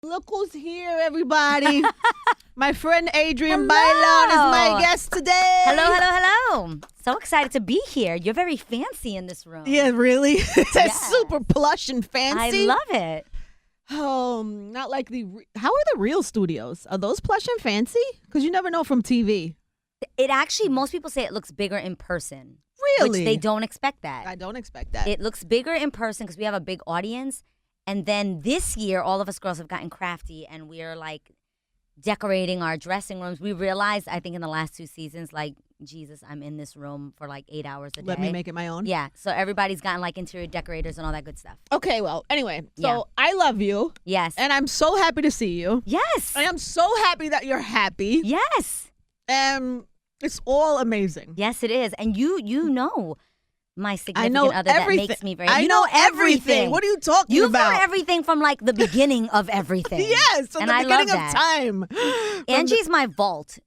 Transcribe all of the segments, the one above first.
Look who's here, everybody. My friend Adrienne Bailon is my guest today. Hello. So excited to be here. You're very fancy in this room. Yeah, really? That's Yeah. super plush and fancy. I love it. Not like how are the real studios? Are those plush and fancy? Because you never know from TV. It actually, most people say it looks bigger in person. Really? Which they don't expect that. I don't expect that. It looks bigger in person because we have a big audience. And then this year, all of us girls have gotten crafty and we're like decorating our dressing rooms. We realized, I think in the last 2 seasons, like, Jesus, I'm in this room for like 8 hours a day. Let me make it my own. Yeah. So everybody's gotten like interior decorators and all that good stuff. Okay, well, anyway. So Yeah. I love you. Yes. And I'm so happy to see you. Yes. I am so happy that you're happy. Yes. It's all amazing. Yes, it is. And you know my I significant know other everything. that makes me very. I you know everything. What are you talking You've about? known everything from like the beginning of everything. Yes, from and the I beginning love of that. time. Angie's my vault,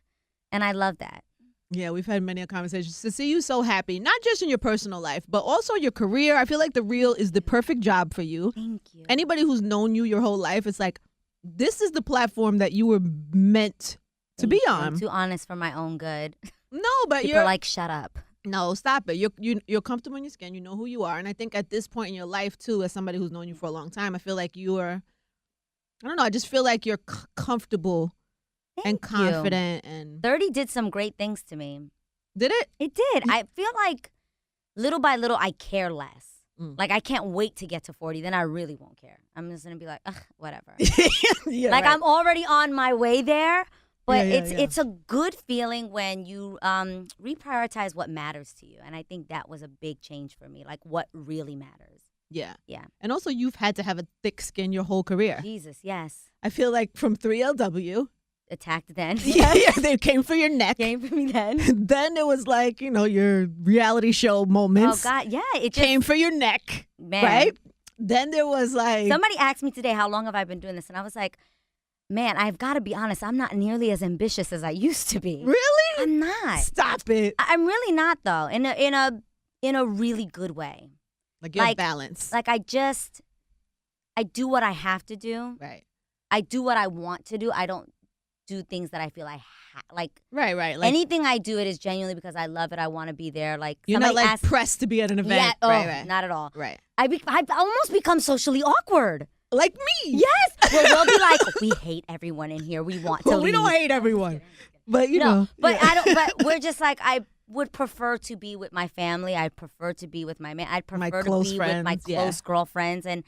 and I love that. Yeah, we've had many conversations. To see you so happy, not just in your personal life, but also your career. I feel like The Real is the perfect job for you. Thank you. Anybody who's known you your whole life, it's like, this is the platform that you were meant to be on. I'm too honest for my own good. No, but People are like, shut up. No, stop it. You're comfortable in your skin. You know who you are. And I think at this point in your life, too, as somebody who's known you for a long time, I feel like I don't know, I just feel like you're comfortable and Thank you. confident. And 30 did some great things to me. did it? It did. I feel like little by little, I care less. Mm. Like, I can't wait to get to 40. Then I really won't care. I'm just going to be like, ugh, whatever. Yeah, like, right. I'm already on my way there. But Yeah, it's a good feeling when you reprioritize what matters to you. And I think that was a big change for me, like what really matters. Yeah. Yeah. And also, you've had to have a thick skin your whole career. Jesus, yes. I feel like from 3LW. Attacked then. Yeah, they came for your neck. Came for me then. Then it was like, your reality show moments. Oh, God. Yeah. It just came for your neck. Man. Right? Then there was like. Somebody asked me today, how long have I been doing this? And I was like, man, I've got to be honest. I'm not nearly as ambitious as I used to be. Really? I'm not. Stop it. I'm really not, though. In a really good way. Like you're balanced. Like I do what I have to do. Right. I do what I want to do. I don't do things that I feel like. Right. Like Anything I do, it is genuinely because I love it. I want to be there. Like you're not somebody like asked, pressed to be at an event. Yeah. Right. Not at all. Right. I almost become socially awkward. Like me. Yes. We'll be like, we hate everyone in here. We want to Well, leave. we don't hate everyone. But No, but yeah. I don't. But we're just like, I would prefer to be with my family. I prefer to be with my man. I'd prefer to close be with my friends, yeah. close girlfriends, and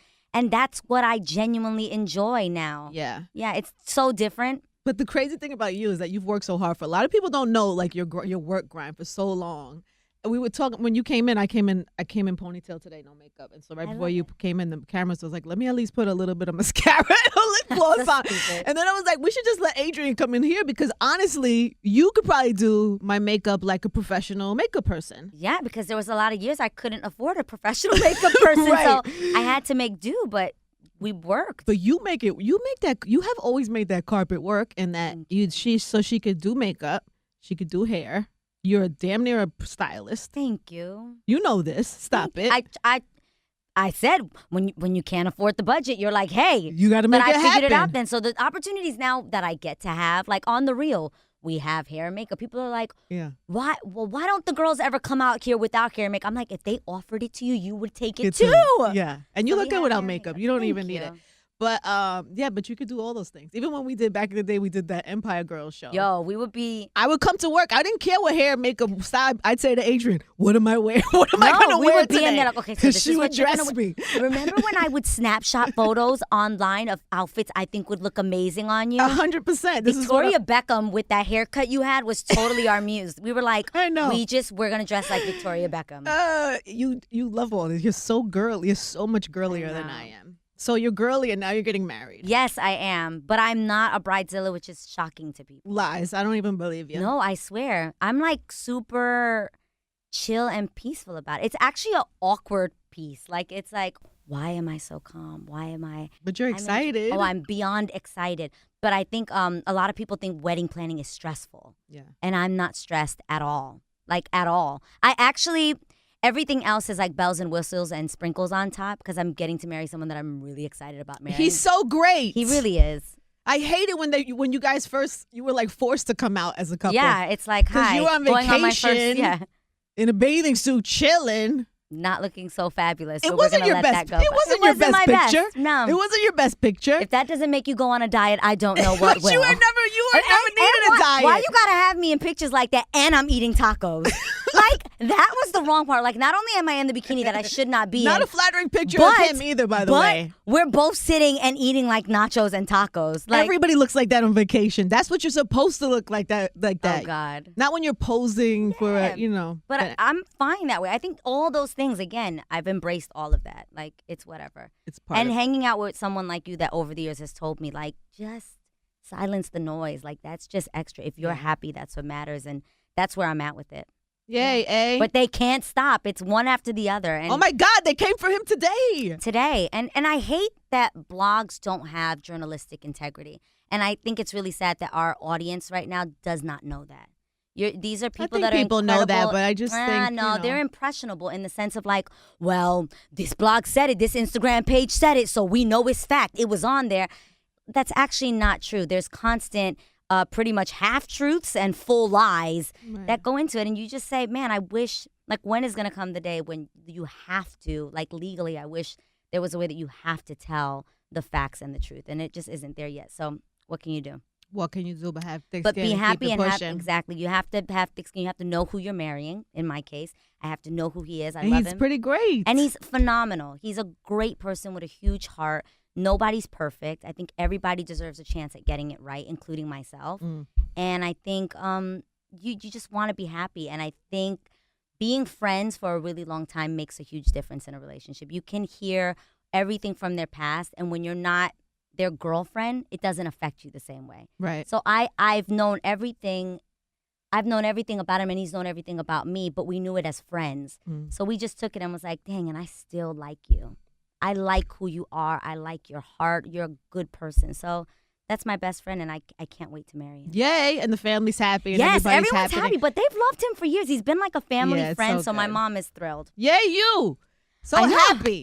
that's what I genuinely enjoy now. Yeah. Yeah, it's so different. But the crazy thing about you is that you've worked so hard for a lot of people don't know like your work grind for so long. And we were talking when you came in. I came in ponytail today, no makeup. And so right before you came in, the cameras was like, let me at least put a little bit of mascara and lip gloss on. Stupid. And then I was like, we should just let Adrienne come in here because honestly, you could probably do my makeup like a professional makeup person. Yeah, because there was a lot of years I couldn't afford a professional makeup person, Right. so I had to make do. But we worked. But you have always made that carpet work and that she could do makeup, she could do hair. You're a damn near a stylist. Thank you. You know this. Stop it. I said when you can't afford the budget, you're like, hey, You got to make but it I happen. figured it out then. So the opportunities now that I get to have, like on The Real, we have hair and makeup. People are like, Yeah. why don't the girls ever come out here without hair and makeup? I'm like, if they offered it to you, you would take it too. Yeah. And you So look we good have without hair and makeup. You don't Thank even need it. you. But but you could do all those things. Even when we did back in the day, we did that Empire Girls show. Yo, we would be. I would come to work. I didn't care what hair and makeup style. I'd say to Adrienne, what am I wearing? What am I going to we wear would be today? in there like, okay, so this she is would what you're dress gonna me. Remember when I would snapshot photos online of outfits I think would look amazing on you? 100%. Victoria Beckham with that haircut you had was totally our muse. We were like, I know. we're gonna dress like Victoria Beckham. You love all this. You're so girly. You're so much girlier than I am. So you're girly and now you're getting married. Yes, I am, but I'm not a bridezilla, which is shocking to people. Lies. I don't even believe you. No, I swear. I'm like super chill and peaceful about it. It's actually an awkward piece. Like, it's like, why am I so calm? Why am I? But you're excited. I'm beyond excited. But I think a lot of people think wedding planning is stressful. Yeah. And I'm not stressed at all. Like, at all. I actually, Everything else is like bells and whistles and sprinkles on top because I'm getting to marry someone that I'm really excited about marrying. He's so great. He really is. I hate it when you guys first, you were like forced to come out as a couple. Yeah, it's like, hi. You were on going on my vacation first, in a bathing suit, chilling. Not looking so fabulous. It but wasn't we're your gonna best. let that go. It wasn't your best my picture. Best. No, it wasn't your best picture. If that doesn't make you go on a diet, I don't know what will. You were never needed a diet. Why you gotta have me in pictures like that and I'm eating tacos? Like, that was the wrong part. Like, not only am I in the bikini that I should not be not in. a flattering picture of him either, by the way. We're both sitting and eating like nachos and tacos. Like, everybody looks like that on vacation. That's what you're supposed to look like that. Oh, God. Not when you're posing for, But I'm fine that way. I think all those things, again, I've embraced all of that. Like, it's whatever. It's part and of hanging out with someone like you that over the years has told me, like, just silence the noise. Like, that's just extra. If you're happy, that's what matters. And that's where I'm at with it. Yay, eh? But they can't stop. It's one after the other. And oh, my God. They came for him today. And I hate that blogs don't have journalistic integrity. And I think it's really sad that our audience right now does not know that. These are people that are people know that, but I just think, no, they're impressionable in the sense of like, well, this blog said it, this Instagram page said it, so we know it's fact. It was on there. That's actually not true. There's constant pretty much half-truths and full lies that go into it. And you just say, man, I wish, like, when is going to come the day when you have to, like, legally, I wish there was a way that you have to tell the facts and the truth. And it just isn't there yet. So what can you do? What can you do but have thick but skin be happy and and keep exactly. You have to have thick skin. You have to know who you're marrying. In my case, I have to know who he is. I love him. He's pretty great. And he's phenomenal. He's a great person with a huge heart. Nobody's perfect. I think everybody deserves a chance at getting it right, including myself. And I think you just want to be happy. And I think being friends for a really long time makes a huge difference in a relationship. You can hear everything from their past, and when you're not their girlfriend, it doesn't affect you the same way. Right. So I've known everything. I've known everything about him, and he's known everything about me, but we knew it as friends. So we just took it and was like, dang, and I still like you. I like who you are. I like your heart. You're a good person. So that's my best friend, and I can't wait to marry him. Yay, and the family's happy. And yes, everyone's happy, but they've loved him for years. He's been like a family friend, so my good. mom is thrilled. Yay, you. So I know. happy.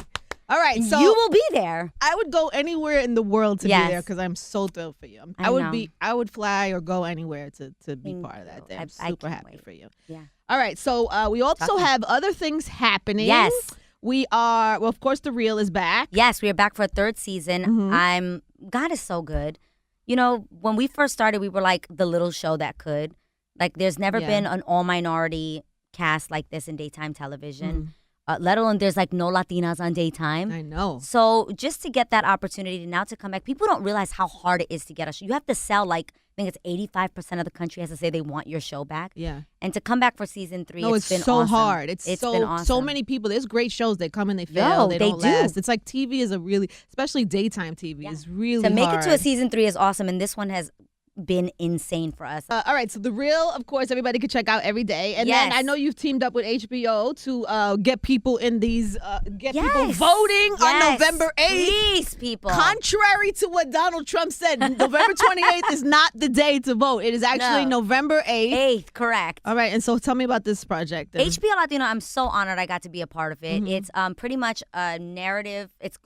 All right, so you will be there. I would go anywhere in the world to be there because I'm so thrilled for you. I would fly or go anywhere to be part of that day. I'm super happy for you. Yeah. All right, so we also have other things happening. Yes. We are, well, of course, The Real is back. Yes, we are back for a third season. God is so good. You know, when we first started, we were like the little show that could. Like, there's never been an all-minority cast like this in daytime television. Let alone there's like no Latinas on daytime. I know. So just to get that opportunity now to come back, people don't realize how hard it is to get a show. You have to sell like, I think it's 85% of the country has to say they want your show back. Yeah. And to come back for season 3, no, it's been so awesome. hard. It's been so awesome. So many people. There's great shows. They come and they fail. They don't last. It's like TV is a really, especially daytime TV is really to make hard. it to a season 3 is awesome, and this one has been insane for us. All right, so The Real, of course, everybody can check out every day. And then I know you've teamed up with HBO to get people in these, people voting on November 8th. Please, people. Contrary to what Donald Trump said, November 28th is not the day to vote. It is actually November 8th. 8th, correct. All right, and so tell me about this project. HBO Latino, I'm so honored I got to be a part of it. It's pretty much a narrative. It's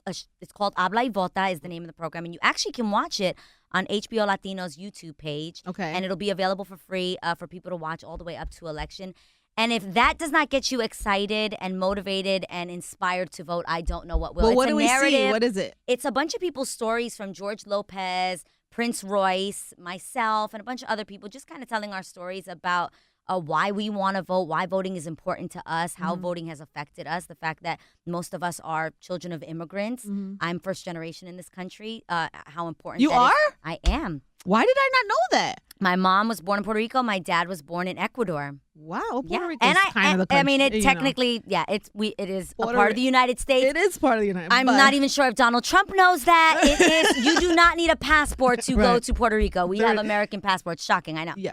called Habla y Vota is the name of the program, and you actually can watch it on HBO Latino's YouTube page. Okay. And it'll be available for free for people to watch all the way up to election. And if that does not get you excited and motivated and inspired to vote, I don't know what will. Well, what do we see? What is it? It's a bunch of people's stories from George Lopez, Prince Royce, myself, and a bunch of other people just kind of telling our stories about why we want to vote, why voting is important to us, how voting has affected us, the fact that most of us are children of immigrants. I'm first generation in this country. How important you are? I am. Why did I not know that? My mom was born in Puerto Rico. My dad was born in Ecuador. Wow, Puerto Rico is kind of the country. I mean, it technically, it is a part of the United States. It is part of the United States. I'm not even sure if Donald Trump knows that. It is. You do not need a passport to go to Puerto Rico. We have American passports. Shocking, I know. Yeah.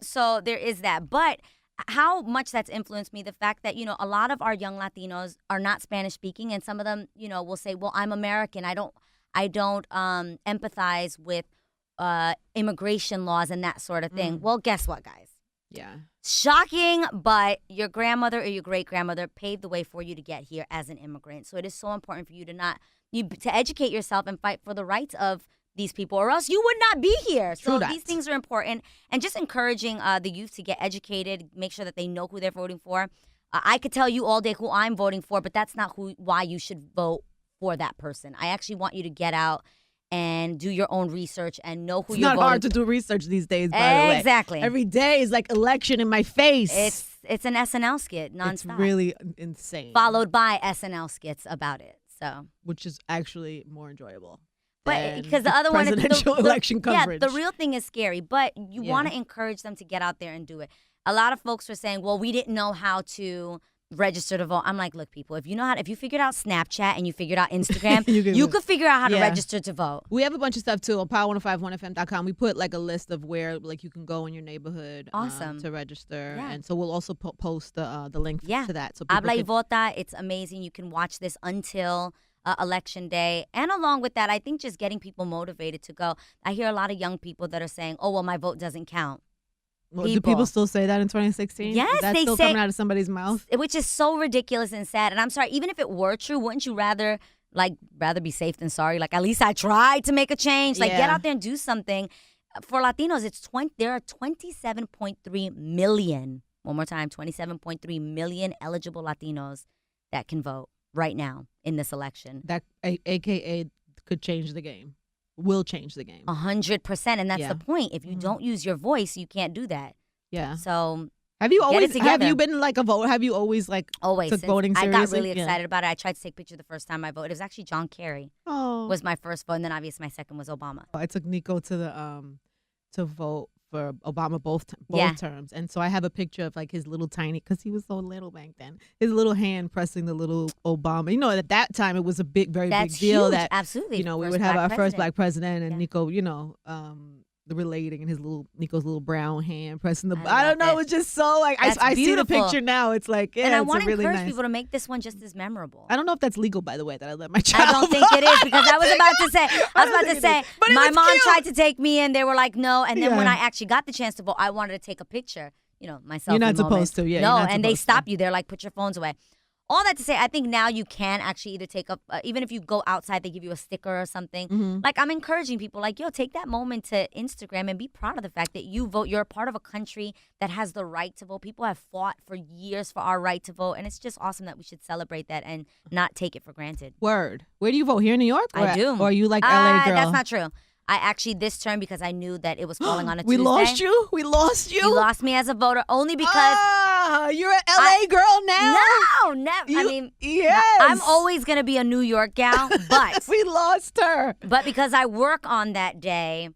So there is that. But how much that's influenced me, the fact that, a lot of our young Latinos are not Spanish speaking, and some of them, will say, well, I'm American. I don't empathize with immigration laws and that sort of thing. Well, guess what, guys? Yeah. Shocking, but your grandmother or your great-grandmother paved the way for you to get here as an immigrant. So it is so important for you to educate yourself and fight for the rights of these people, or else you would not be here. So these things are important, and just encouraging the youth to get educated, make sure that they know who they're voting for. I could tell you all day who I'm voting for, but that's not why you should vote for that person. I actually want you to get out and do your own research and know who you're voting for. It's not hard to do research these days, by the way. Exactly. Every day is like election in my face. It's an SNL skit nonstop. It's really insane. Followed by SNL skits about it. So, which is actually more enjoyable. But because the other presidential election coverage. Yeah, the real thing is scary, but you want to encourage them to get out there and do it. A lot of folks were saying, well, we didn't know how to register to vote. I'm like, look, people, if you figured out Snapchat and you figured out Instagram, you could figure out how to register to vote. We have a bunch of stuff too on power1051fm.com. We put like a list of where like you can go in your neighborhood to register. Yeah. And so we'll also post the link to that. So Habla y Vota. It's amazing. You can watch this until election day. And along with that, I think just getting people motivated to go. I hear a lot of young people that are saying, oh, well, my vote doesn't count. Well, do people still say that in 2016? Yes, is that they still say, coming out of somebody's mouth? Which is so ridiculous and sad. And I'm sorry, even if it were true, wouldn't you rather be safe than sorry? Like, at least I tried to make a change. Like, get out there and do something. For Latinos, there are 27.3 million. One more time, 27.3 million eligible Latinos that can vote right now in this election. That AKA could change the game. Will change the game. 100%. And that's the point. If you don't use your voice, you can't do that. Yeah. So have you been like a voter? Have you always took voting seriously? I got really excited about it. I tried to take pictures the first time I voted. It was actually John Kerry. Was my first vote, and then obviously my second was Obama. I took Nico to the to vote for Obama both terms, and so I have a picture of like his little tiny, because he was so little back then, his little hand pressing the little Obama. You know, at that time it was a very big deal. Huge. That absolutely, you know, we would have our first black president, and Nico, you know, the relating and Nico's little brown hand pressing the. I don't know. It was just so like I see the picture now. It's like and I want to encourage people to make this one just as memorable. I don't know if that's legal, by the way, that I let my child. I don't think it is, because I was about to say my mom tried to take me in. They were like no, and then when I actually got the chance to vote, I wanted to take a picture. You know, myself. You're not supposed to. Yeah. No, and they stop you. They're like, put your phones away. All that to say, I think now you can actually either take up, even if you go outside, they give you a sticker or something. Mm-hmm. Like, I'm encouraging people, like, yo, take that moment to Instagram and be proud of the fact that you vote. You're a part of a country that has the right to vote. People have fought for years for our right to vote, and it's just awesome that we should celebrate that and not take it for granted. Word. Where do you vote? Here in New York? I do. Or are you like LA girl? That's not true. I actually, this term, because I knew that it was falling on a Tuesday. We lost you? We lost you? You lost me as a voter only because... you're an LA girl now? No, never. Yes. I'm always going to be a New York gal, but... We lost her. But because I work on that day,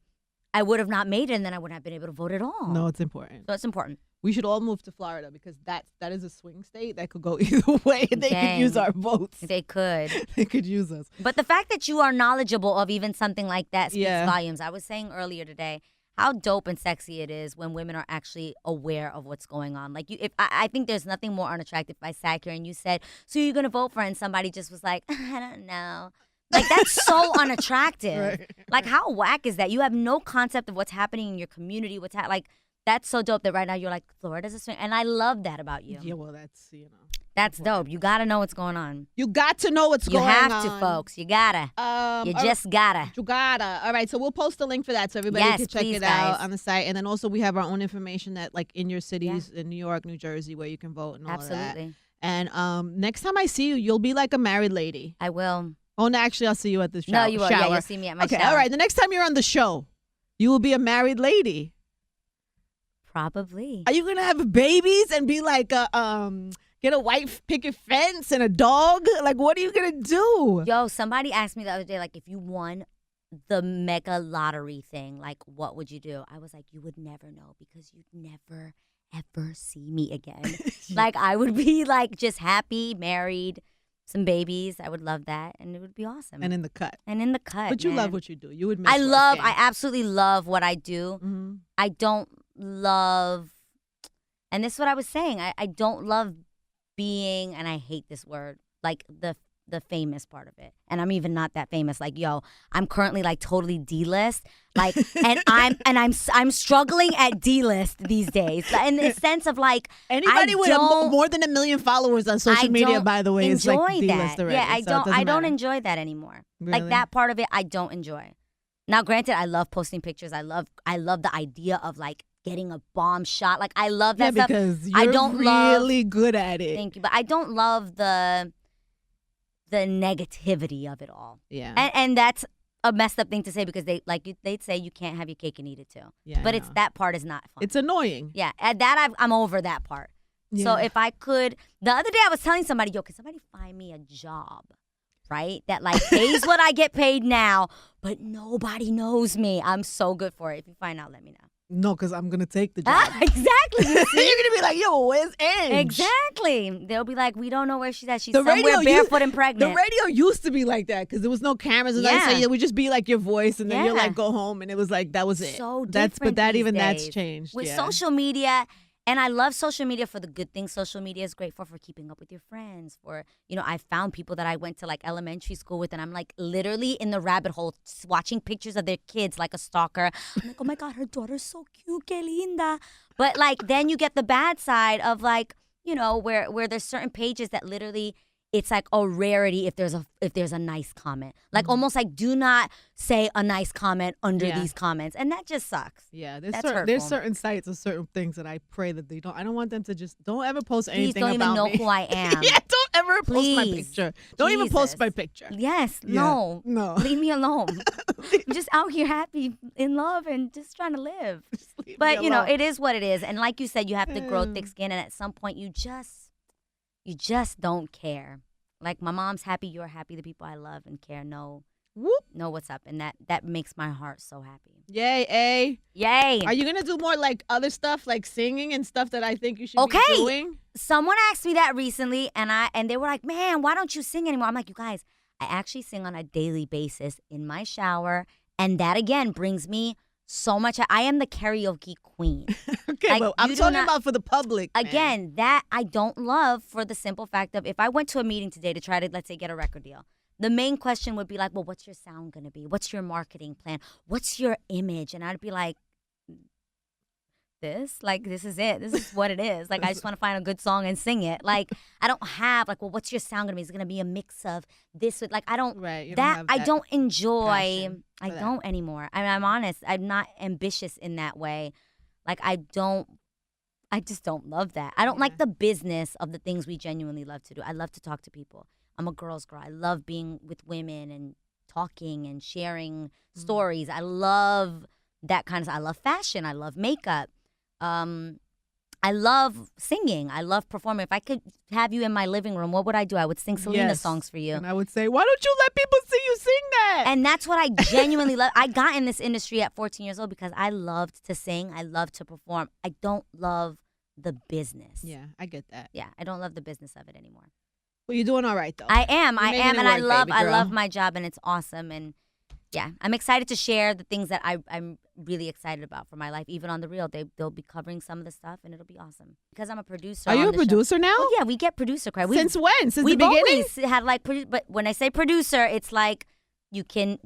I would have not made it, and then I wouldn't have been able to vote at all. No, it's important. So it's important. We should all move to Florida, because that is a swing state that could go either way. They could use our votes. They could. They could use us. But the fact that you are knowledgeable of even something like that speaks volumes. I was saying earlier today how dope and sexy it is when women are actually aware of what's going on. Like, I think there's nothing more unattractive if I sat here and you said, so you're going to vote for her, and somebody just was like, I don't know. Like, that's so unattractive. Right. Like, how whack is that? You have no concept of what's happening in your community. That's so dope that right now you're like, Florida's a swing. And I love that about you. Yeah, well, that's, That's dope. You got to know what's going on. You got to know what's going on. You have to, folks. You got to. You just got to. You got to. All right, so we'll post a link for that so everybody can check it out on the site. And then also we have our own information that, like, in your cities, in New York, New Jersey, where you can vote and all of that. Absolutely. And next time I see you, you'll be like a married lady. I will. Oh, no, actually, I'll see you at the shower. No, you will. Yeah, you'll see me at my shower. Okay, all right. The next time you're on the show, you will be a married lady. Probably. Are you going to have babies and be like get a white picket fence and a dog? Like, what are you going to do? Yo, somebody asked me the other day, like, if you won the mega lottery thing, like, what would you do? I was like, you would never know, because you'd never, ever see me again. Like, I would be, like, just happy, married, some babies. I would love that, and it would be awesome. And in the cut. But you love what you do. You would miss I absolutely love what I do. Mm-hmm. I don't love, and this is what I was saying, I don't love being, and I hate this word, like the the famous part of it. And I'm even not that famous. Like, yo, I'm currently like totally D-list. Like, and I'm struggling at D-list these days. In the sense of like, anybody with more than 1 million followers on social media, by the way, is like D-list already. Yeah, I don't matter. enjoy that anymore. Really? Like that part of it, I don't enjoy. Now, granted, I love posting pictures. I love the idea of like getting a bomb shot. Like I love that stuff. Because you're really good at it. Thank you, but I don't love the negativity of it all. Yeah, and that's a messed up thing to say because they'd say you can't have your cake and eat it too. Yeah, but that part is not fun. It's annoying. Yeah, at that I'm over that part. Yeah. So if I could, the other day I was telling somebody, yo, can somebody find me a job, right? That like pays what I get paid now, but nobody knows me. I'm so good for it. If you find out, let me know. No, because I'm going to take the job. Exactly. You're going to be like, yo, where's Angie? Exactly. They'll be like, we don't know where she's at. She's somewhere barefoot and pregnant. The radio used to be like that because there was no cameras. And so it would just be like your voice and then you're like, go home. And it was like, that was it. So different that's changed. With social media. And I love social media for the good things social media is great for keeping up with your friends. For, I found people that I went to like elementary school with and I'm like literally in the rabbit hole watching pictures of their kids like a stalker. I'm like, oh my God, her daughter's so cute, que linda. But like then you get the bad side of like, where there's certain pages that literally it's like a rarity if there's a nice comment. Like almost like do not say a nice comment under these comments. And that just sucks. Yeah, there's certain sites or certain things that I pray that they don't. I don't want them to just don't ever post anything about me. Please don't even know who I am. Yeah, don't ever post my picture. Don't even post my picture. Yes, no. Leave me alone. I'm just out here happy, in love, and just trying to live. But it is what it is. And like you said, you have to grow thick skin, and at some point you just don't care. Like my mom's happy, you're happy, the people I love and care know what's up. And that makes my heart so happy. Yay, A. Yay. Are you going to do more like other stuff like singing and stuff that I think you should be doing? Someone asked me that recently and they were like, man, why don't you sing anymore? I'm like, you guys, I actually sing on a daily basis in my shower. And that again brings me so much. I am the karaoke queen. Okay, like, well, I'm talking about for the public. Again, that I don't love for the simple fact of if I went to a meeting today to try to, let's say, get a record deal, the main question would be like, well, what's your sound going to be? What's your marketing plan? What's your image? And I'd be like, this is it. This is what it is. Like, I just want to find a good song and sing it. Like, I don't have like, well, what's your sound going to be? Is it going to be a mix of this with like, I don't, I don't enjoy, I don't anymore. I mean, I'm honest. I'm not ambitious in that way. Like, I just don't love that. I don't like the business of the things we genuinely love to do. I love to talk to people. I'm a girl's girl. I love being with women and talking and sharing stories. I love that kind of stuff. I love fashion. I love makeup. I love singing. I love performing. If I could have you in my living room, what would I do? I would sing Selena songs for you. And I would say, why don't you let people see you sing that? And that's what I genuinely love. I got in this industry at 14 years old because I loved to sing. I loved to perform. I don't love the business. Yeah, I get that. Yeah, I don't love the business of it anymore. Well, you're doing all right, though. I am, and I love my job, and it's awesome. And yeah, I'm excited to share the things that I'm really excited about for my life. Even on The Real, they'll be covering some of the stuff, and it'll be awesome. Because I'm a producer. Are you a producer now? Oh, yeah, we get producer credit. Since when? Since the beginning? We've always had like, but when I say producer, it's like you can,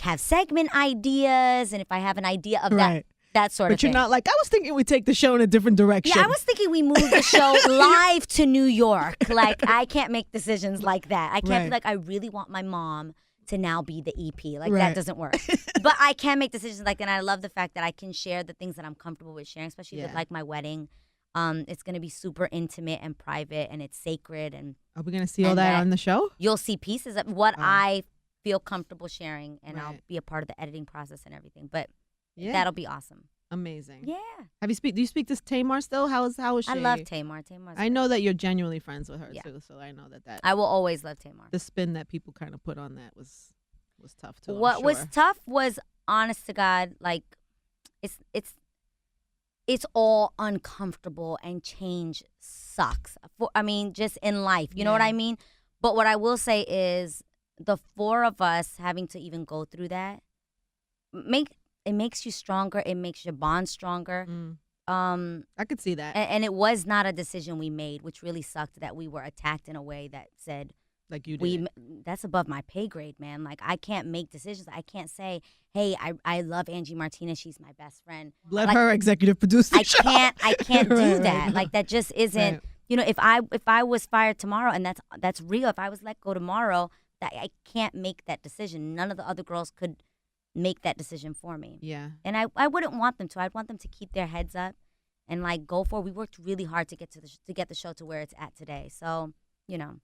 have segment ideas, and if I have an idea of that sort of thing. But you're not like, I was thinking we'd take the show in a different direction. Yeah, I was thinking we move the show live to New York. Like, I can't make decisions like that. I can't be like, I really want my mom to now be the EP. Like, that doesn't work. But I can make decisions like that. And I love the fact that I can share the things that I'm comfortable with sharing, especially with, like, my wedding. It's going to be super intimate and private, and it's sacred. And are we going to see all that on the show? You'll see pieces of what I feel comfortable sharing, and I'll be a part of the editing process and everything. But that'll be awesome. Amazing. Yeah. Do you speak to Tamar still? How is she? I love Tamar. I know that you're genuinely friends with her too, so I know that. I will always love Tamar. The spin that people kind of put on that was tough too. What was tough was, honest to God, like it's all uncomfortable and change sucks. Just in life, you know what I mean? But what I will say is the four of us having to even go through that it makes you stronger. It makes your bond stronger. I could see that. And it was not a decision we made, which really sucked that we were attacked in a way that said Like you did. That's above my pay grade, man. Like, I can't make decisions. I can't say, hey, I love Angie Martinez. She's my best friend. Let like, her executive produce the show. I can't do Right, that. right. Like, that just isn't, you know, if I was fired tomorrow, and that's real, if I was let go tomorrow, that I can't make that decision. None of the other girls could make that decision for me. Yeah. And I wouldn't want them to. I'd want them to keep their heads up and like go for it. We worked really hard to get the show to where it's at today. So, you know.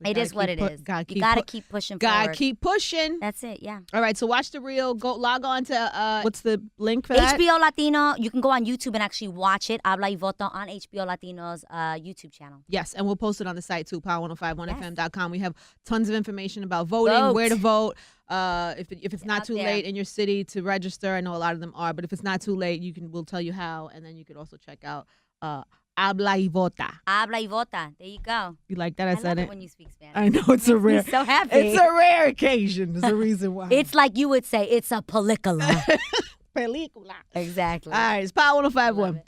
So it is what it is. You gotta keep pushing forward. Gotta keep pushing. That's it, yeah. All right, so watch the reel. Go log on to what's the link for that? HBO Latino. You can go on YouTube and actually watch it. Habla y Vota on HBO Latino's YouTube channel. Yes, and we'll post it on the site too, power1051fm.com. We have tons of information about voting, Vote. where to vote. If it's not out too there. late in your city to register, I know a lot of them are, but if it's not too late, we'll tell you how, and then you could also check out Habla y Vota. Habla y Vota. There you go. You like that? I said love it. When you speak Spanish. I know it's a rare. Makes me so happy. It's a rare occasion. There's a reason why. It's like you would say, it's a película. Película. Exactly. All right, it's Power 105.1.